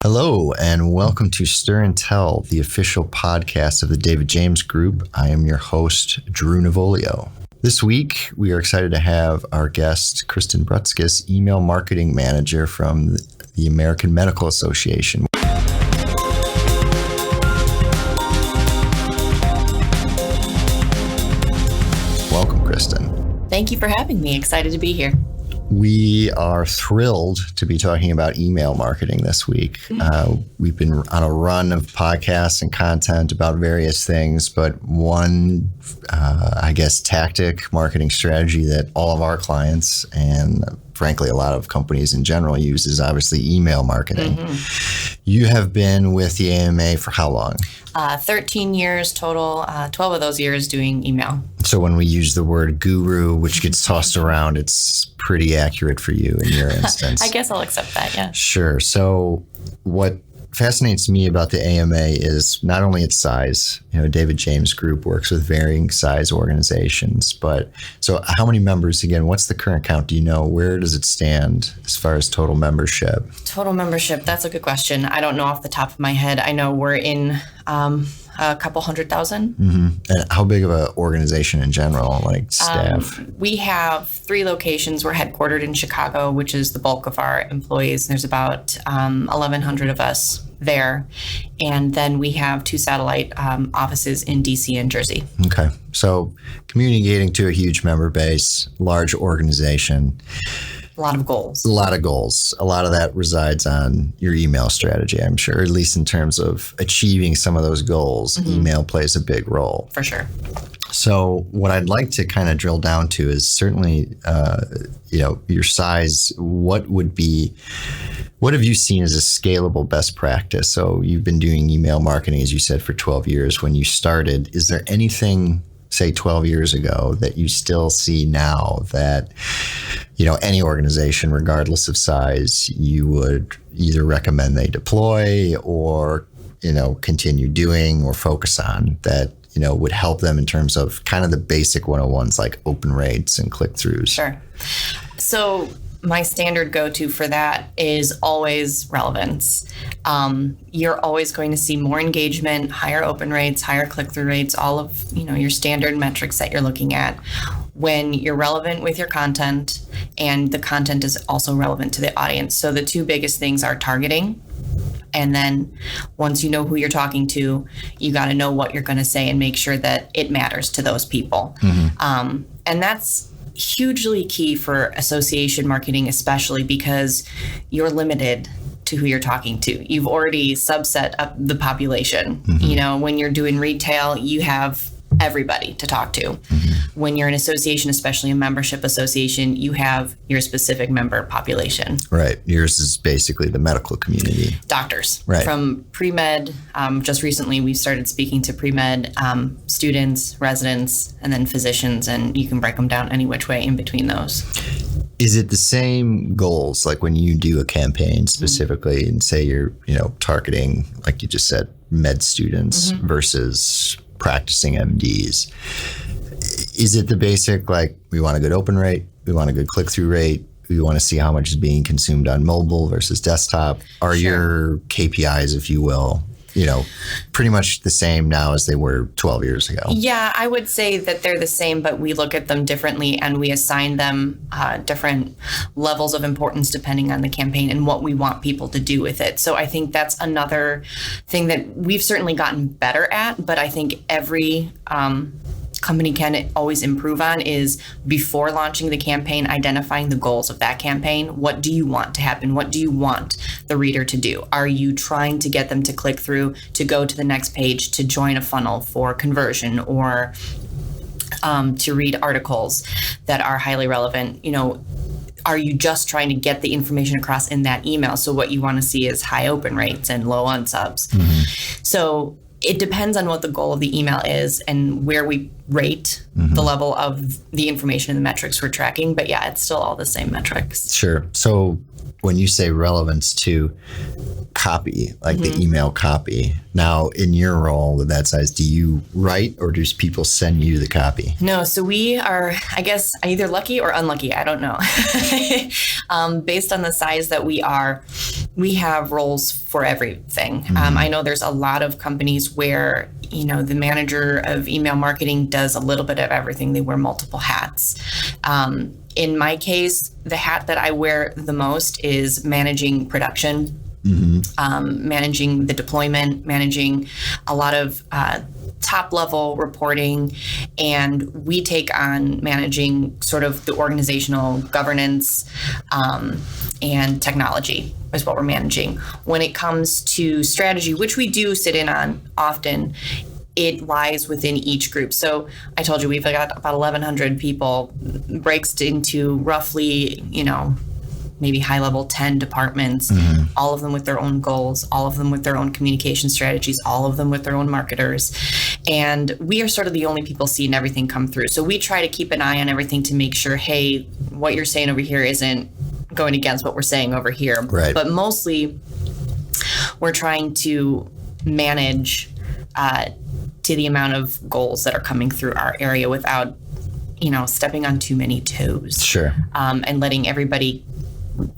Hello, and welcome to Stir and Tell, the official podcast of the David James Group. I am your host, Drew Navolio. This week, we are excited to have our guest, Kristen Brutskis, Email Marketing Manager from the American Medical Association. Welcome, Kristen. Thank you for having me. Excited to be here. We are thrilled to be talking about email marketing this week. We've been on a run of podcasts and content about various things, but one, tactic, marketing strategy that all of our clients and frankly, a lot of companies in general use is obviously email marketing. Mm-hmm. You have been with the AMA for how long? 13 years total, 12 of those years doing email. So when we use the word guru, which gets tossed around, it's pretty accurate for you in your instance. I guess I'll accept that, yeah. Sure. So what fascinates me about the AMA is not only its size. David James Group works with varying size organizations, but so how many members again? What's the current count? Do you know? Where does it stand as far as total membership? Total membership, that's a good question. I don't know off the top of my head. I know we're in a couple 100,000. Mm-hmm. And how big of an organization in general, like staff? We have 3 locations. We're headquartered in Chicago, which is the bulk of our employees. There's about 1,100 of us there. And then we have 2 satellite offices in DC and Jersey. Okay. So communicating to a huge member base, large organization. A lot of goals. A lot of goals. A lot of that resides on your email strategy, I'm sure, at least in terms of achieving some of those goals. Mm-hmm. Email plays a big role. For sure. So what I'd like to kind of drill down to is certainly, your size. What have you seen as a scalable best practice? So you've been doing email marketing, as you said, for 12 years. When you started, is there anything, say 12 years ago, that you still see now that, any organization, regardless of size, you would either recommend they deploy or, continue doing or focus on that, would help them in terms of kind of the basic 101s like open rates and click-throughs? Sure. So my standard go-to for that is always relevance. You're always going to see more engagement, higher open rates, higher click-through rates, all of your standard metrics that you're looking at when you're relevant with your content and the content is also relevant to the audience. So the 2 biggest things are targeting. And then once you know who you're talking to, you got to know what you're going to say and make sure that it matters to those people. Mm-hmm. And that's hugely key for association marketing, especially because you're limited to who you're talking to. You've already subset up the population. Mm-hmm. When you're doing retail, you have everybody to talk to. Mm-hmm. When you're an association, especially a membership association, you have your specific member population. Right. Yours is basically the medical community. Doctors. Right. From pre-med, just recently we started speaking to pre-med students, residents, and then physicians, and you can break them down any which way in between those. Is it the same goals, like when you do a campaign specifically, mm-hmm. and say you're, targeting, like you just said, med students mm-hmm. versus practicing MDs? Is it the basic, like, we want a good open rate, we want a good click-through rate, we want to see how much is being consumed on mobile versus desktop? Are Sure. your KPIs, if you will, pretty much the same now as they were 12 years ago? Yeah, I would say that they're the same, but we look at them differently and we assign them different levels of importance depending on the campaign and what we want people to do with it. So I think that's another thing that we've certainly gotten better at, but I think every company can always improve on is before launching the campaign, identifying the goals of that campaign. What do you want to happen? What do you want the reader to do? Are you trying to get them to click through, to go to the next page, to join a funnel for conversion, or to read articles that are highly relevant? Are you just trying to get the information across in that email? So what you want to see is high open rates and low unsubs. Mm-hmm. So it depends on what the goal of the email is and where we rate mm-hmm. the level of the information and the metrics we're tracking. But yeah, it's still all the same metrics. Sure. So when you say relevance to copy, like the email copy. Now, in your role with that size, do you write or do people send you the copy? No, so we are, I guess, either lucky or unlucky. I don't know. Based on the size that we are, we have roles for everything. I know there's a lot of companies where, the manager of email marketing does a little bit of everything. They wear multiple hats. In my case, the hat that I wear the most is managing production. Managing the deployment, managing a lot of top level reporting, and we take on managing sort of the organizational governance and technology is what we're managing. When it comes to strategy, which we do sit in on often, it lies within each group. So I told you we've got about 1,100 people, breaks into roughly, maybe high level 10 departments, all of them with their own goals, all of them with their own communication strategies, all of them with their own marketers. And we are sort of the only people seeing everything come through. So we try to keep an eye on everything to make sure, hey, what you're saying over here isn't going against what we're saying over here. Right. But mostly we're trying to manage to the amount of goals that are coming through our area without, stepping on too many toes. Sure. And letting everybody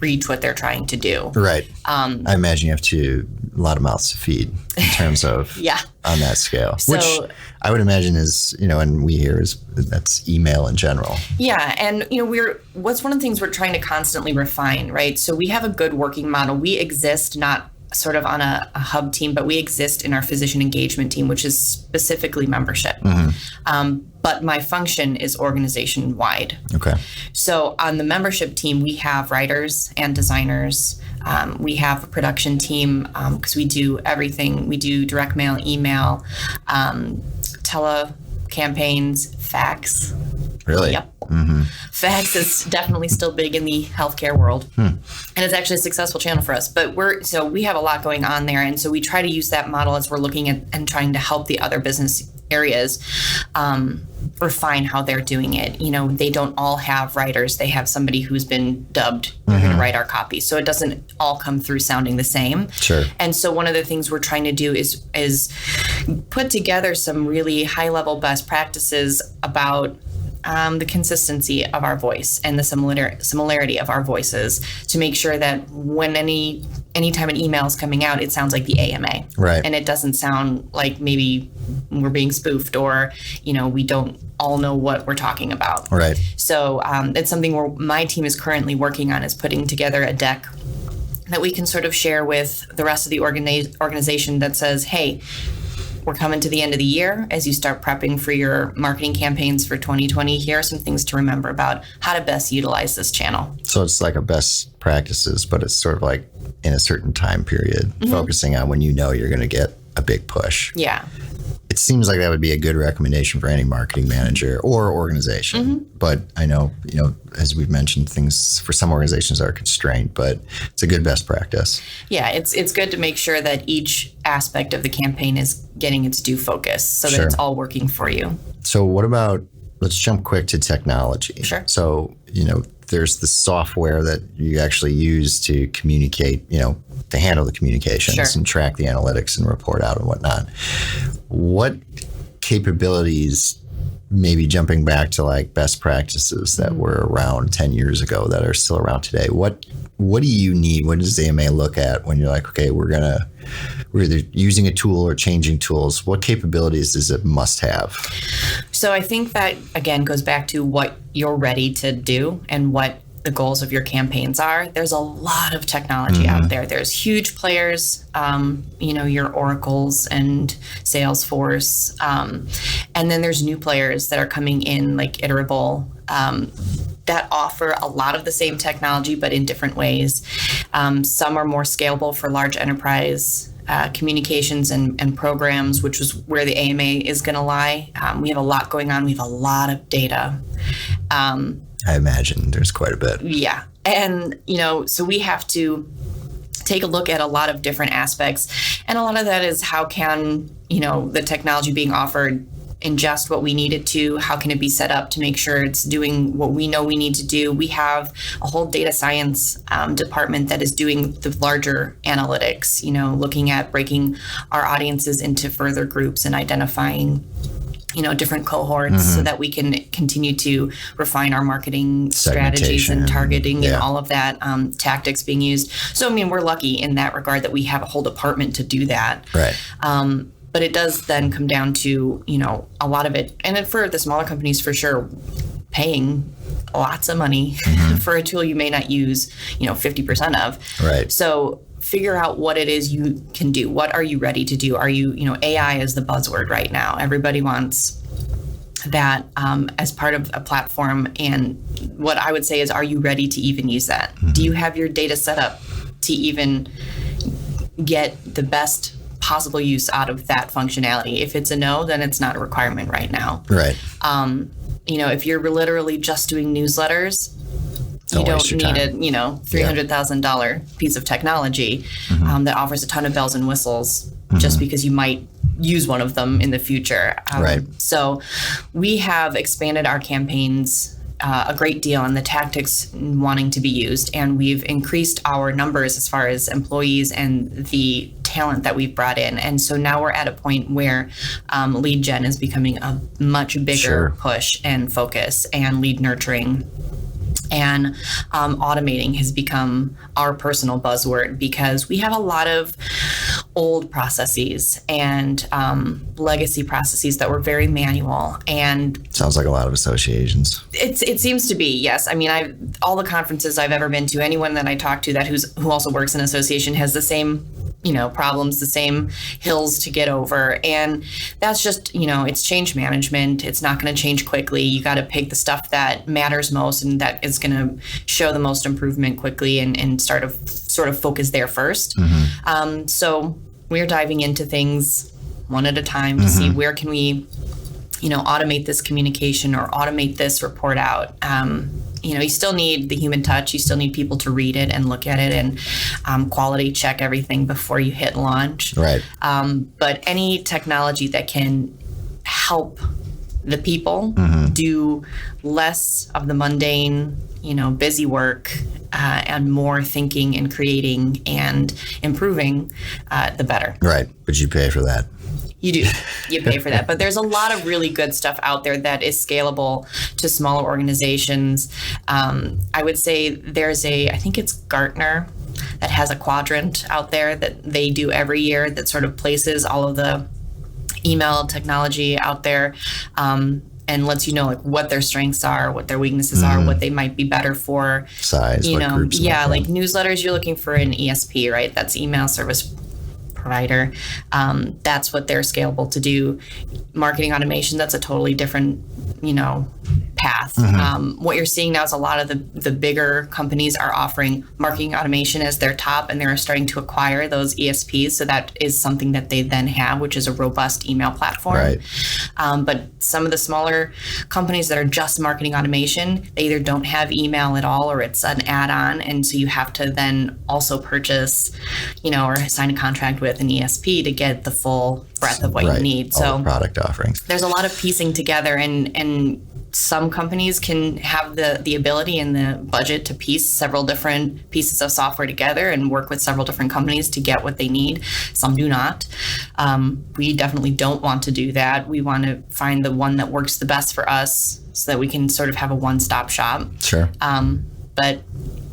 reach what they're trying to do. Right. I imagine you have a lot of mouths to feed in terms of on that scale, which I would imagine is, and we hear that's email in general. Yeah. And, what's one of the things we're trying to constantly refine, right? So we have a good working model. We exist not sort of on a hub team, but we exist in our physician engagement team, which is specifically membership. But my function is organization wide. Okay. So on the membership team, we have writers and designers. We have a production team because we do everything. We do direct mail, email, tele campaigns, fax. Really? Yep. Fax is definitely still big in the healthcare world. And it's actually a successful channel for us. But we have a lot going on there. And so we try to use that model as we're looking at and trying to help the other business areas refine how they're doing it. They don't all have writers. They have somebody who's been dubbed, they're going to write our copy. So it doesn't all come through sounding the same. Sure. And so one of the things we're trying to do is put together some really high level best practices about the consistency of our voice and the similarity of our voices to make sure that when anytime an email is coming out, it sounds like the AMA. Right. And it doesn't sound like maybe we're being spoofed or, we don't all know what we're talking about. Right. So it's something where my team is currently working on is putting together a deck that we can sort of share with the rest of the organization that says, hey, we're coming to the end of the year. As you start prepping for your marketing campaigns for 2020, here are some things to remember about how to best utilize this channel. So it's like a best practices, but it's sort of like in a certain time period, focusing on when you're going to get a big push. Yeah. It seems like that would be a good recommendation for any marketing manager or organization. But I know, as we've mentioned, things for some organizations are constrained, but it's a good best practice. Yeah, it's good to make sure that each aspect of the campaign is getting its due focus so that it's all working for you. So what about, let's jump quick to technology. Sure. So, there's the software that you actually use to communicate, to handle the communications and track the analytics and report out and whatnot. What capabilities, maybe jumping back to like best practices that were around 10 years ago that are still around today, what do you need? What does AMA look at when you're like, okay, we're either using a tool or changing tools? What capabilities does it must have? So I think that, again, goes back to what you're ready to do and what the goals of your campaigns are. There's a lot of technology out there. There's huge players, your Oracles and Salesforce. And then there's new players that are coming in like Iterable that offer a lot of the same technology, but in different ways. Some are more scalable for large enterprise communications and programs, which is where the AMA is going to lie. We have a lot going on. We have a lot of data. I imagine there's quite a bit. Yeah. And, so we have to take a look at a lot of different aspects. And a lot of that is how can, the technology being offered ingest what we need it to? How can it be set up to make sure it's doing what we know we need to do? We have a whole data science department that is doing the larger analytics, looking at breaking our audiences into further groups and identifying different cohorts so that we can continue to refine our marketing strategies and targeting and all of that, tactics being used. So, we're lucky in that regard that we have a whole department to do that. Right. But it does then come down to, a lot of it. And then for the smaller companies, for sure, paying lots of money for a tool you may not use, 50% of. Right. So figure out what it is you can do. What are you ready to do? Are you, AI is the buzzword right now. Everybody wants that as part of a platform. And what I would say is, are you ready to even use that? Do you have your data set up to even get the best possible use out of that functionality? If it's a no, then it's not a requirement right now. Right. If you're literally just doing newsletters, you don't need a $300,000 piece of technology that offers a ton of bells and whistles just because you might use one of them in the future. Right. So we have expanded our campaigns a great deal on the tactics wanting to be used, and we've increased our numbers as far as employees and the talent that we've brought in. And so now we're at a point where lead gen is becoming a much bigger push and focus, and lead nurturing and automating has become our personal buzzword, because we have a lot of old processes and legacy processes that were very manual. And sounds like a lot of associations. It seems to be, yes. All the conferences I've ever been to, anyone that I talk to who also works in association has the same problems, the same hills to get over. And that's just, it's change management. It's not going to change quickly. You got to pick the stuff that matters most and that is going to show the most improvement quickly and sort of focus there first. So we're diving into things one at a time to see where can we, automate this communication or automate this report out. You still need the human touch. You still need people to read it and look at it and quality check everything before you hit launch. Right. But any technology that can help the people do less of the mundane, busy work and more thinking and creating and improving, the better. Right. But you pay for that. You do. You pay for that. But there's a lot of really good stuff out there that is scalable to smaller organizations. I would say I think it's Gartner that has a quadrant out there that they do every year that sort of places all of the email technology out there and lets you know what their strengths are, what their weaknesses are, what they might be better for. Size, what groups. Yeah, like newsletters, you're looking for an ESP, right? That's email service provider. That's what they're scalable to do. Marketing automation, that's a totally different, path. What you're seeing now is a lot of the bigger companies are offering marketing automation as their top, and they're starting to acquire those ESPs. So that is something that they then have, which is a robust email platform. Right. But some of the smaller companies that are just marketing automation, they either don't have email at all or it's an add-on. And so you have to then also purchase, or sign a contract with an ESP to get the full breadth of what you need. All So the product offerings. There's a lot of piecing together, and some companies can have the ability and the budget to piece several different pieces of software together and work with several different companies to get what they need. Some do not. We definitely don't want to do that. We want to find the one that works the best for us so that we can sort of have a one-stop shop. Sure. But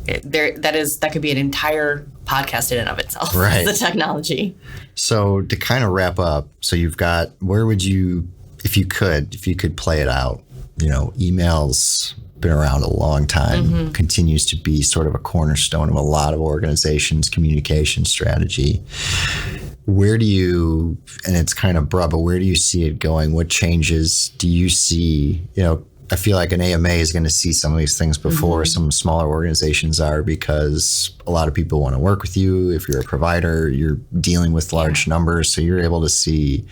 that could be an entire podcast in and of itself. Right. The technology. So to kind of wrap up, so you've got, where would you, if you could play it out, email's been around a long time, continues to be sort of a cornerstone of a lot of organizations' communication strategy. Where do you, and it's kind of broad, but where do you see it going? What changes do you see? I feel like an AMA is going to see some of these things before some smaller organizations are, because a lot of people want to work with you. If you're a provider, you're dealing with large numbers, so you're able to see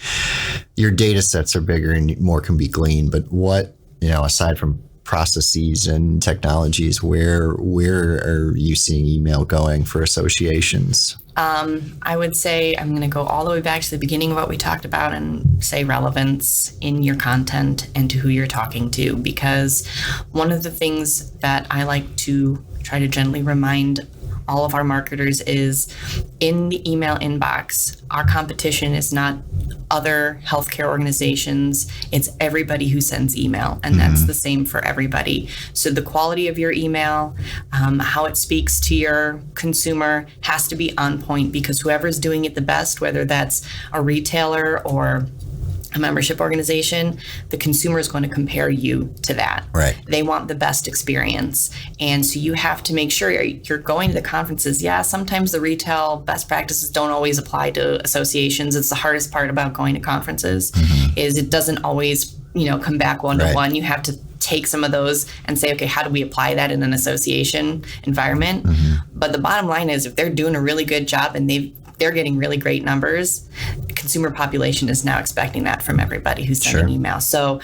your data sets are bigger and more can be gleaned. But what, aside from processes and technologies, where are you seeing email going for associations? I would say I'm going to go all the way back to the beginning of what we talked about and say relevance in your content and to who you're talking to, because one of the things that I like to try to gently remind all of our marketers is in the email inbox, our competition is not other healthcare organizations. It's everybody who sends email, and that's the same for everybody. So the quality of your email, how it speaks to your consumer has to be on point, because whoever's doing it the best, whether that's a retailer or a membership organization, the consumer is going to compare you to that. Right. They want the best experience. And so you have to make sure you're going to the conferences. Yeah, sometimes the retail best practices don't always apply to associations. It's the hardest part about going to conferences is it doesn't always, come back one-to-one. Right. You have to take some of those and say, okay, how do we apply that in an association environment? But the bottom line is, if they're doing a really good job and they're getting really great numbers, the consumer population is now expecting that from everybody who's sending email. So,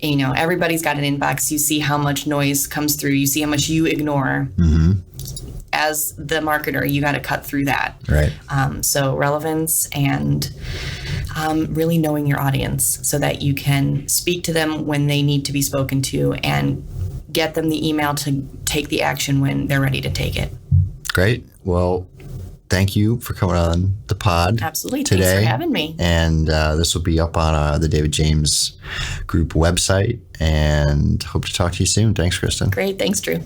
everybody's got an inbox. You see how much noise comes through. You see how much you ignore. As the marketer, you got to cut through that. Right. So relevance and really knowing your audience so that you can speak to them when they need to be spoken to and get them the email to take the action when they're ready to take it. Great. Well, thank you for coming on the pod. Absolutely. Today. Thanks for having me. And this will be up on the David James Group website, and hope to talk to you soon. Thanks, Kristen. Great. Thanks, Drew.